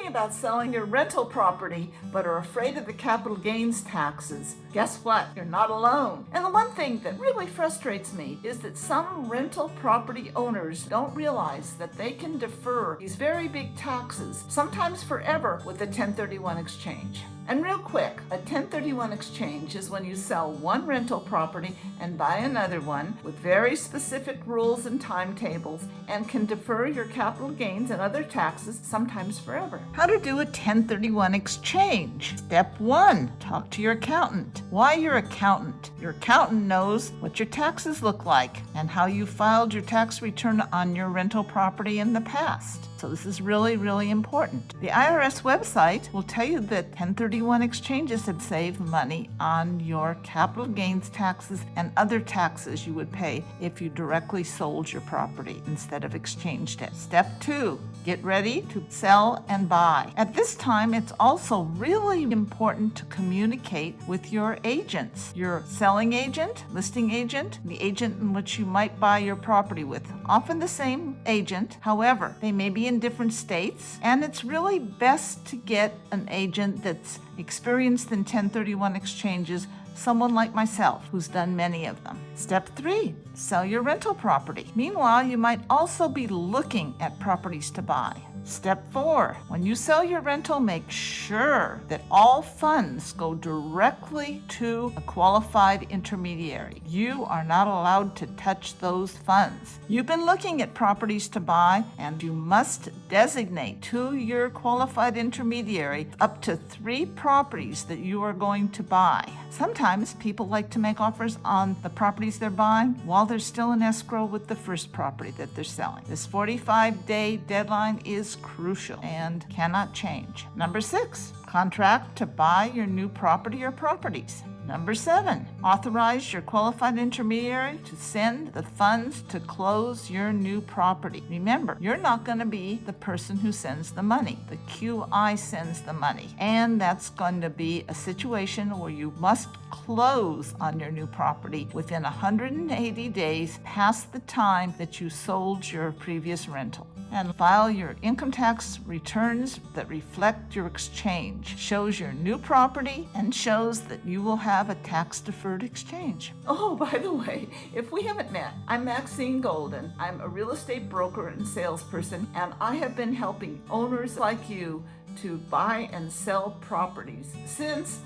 about selling your rental property but are afraid of the capital gains taxes, guess what? You're not alone. And the one thing that really frustrates me is that some rental property owners don't realize that they can defer these very big taxes, sometimes forever, with a 1031 exchange. And real quick, a 1031 exchange is when you sell one rental property and buy another one with very specific rules and timetables and can defer your capital gains and other taxes, sometimes forever. How to do a 1031 exchange. Step 1, talk to your accountant. Why your accountant? Your accountant knows what your taxes look like and how you filed your tax return on your rental property in the past. So this is really, really important. The IRS website will tell you that 1031 exchanges have saved money on your capital gains taxes and other taxes you would pay if you directly sold your property instead of exchanged it. Step 2, get ready to sell and buy. At this time, it's also really important to communicate with your agents, your selling agent, listing agent, the agent in which you might buy your property with. Often the same agent, however, they may be in different states, and it's really best to get an agent that's experienced in 1031 exchanges, someone like myself who's done many of them. Step 3, sell your rental property. Meanwhile, you might also be looking at properties to buy. Step 4, when you sell your rental, make sure that all funds go directly to a qualified intermediary. You are not allowed to touch those funds. You've been looking at properties to buy, and you must designate to your qualified intermediary up to 3 properties that you are going to buy. Sometimes people like to make offers on the properties they're buying while they're still in escrow with the first property that they're selling. This 45-day deadline is crucial and cannot change. Number 6, contract to buy your new property or properties. Number 7, authorize your qualified intermediary to send the funds to close your new property. Remember, you're not going to be the person who sends the money. The QI sends the money. And that's going to be a situation where you must close on your new property within 180 days past the time that you sold your previous rental. And file your income tax returns that reflect your exchange. Shows your new property and shows that you will have a tax-deferred exchange. Oh, by the way, if we haven't met, I'm Maxine Golden. I'm a real estate broker and salesperson, and I have been helping owners like you to buy and sell properties since,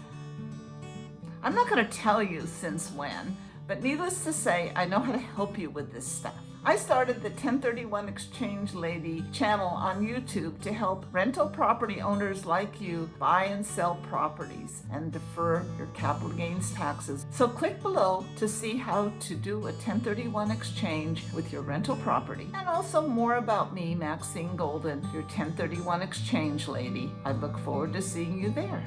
I'm not going to tell you since when, but needless to say, I know how to help you with this stuff. I started the 1031 Exchange Lady channel on YouTube to help rental property owners like you buy and sell properties and defer your capital gains taxes. So click below to see how to do a 1031 exchange with your rental property, and also more about me, Maxine Golden, your 1031 Exchange Lady. I look forward to seeing you there.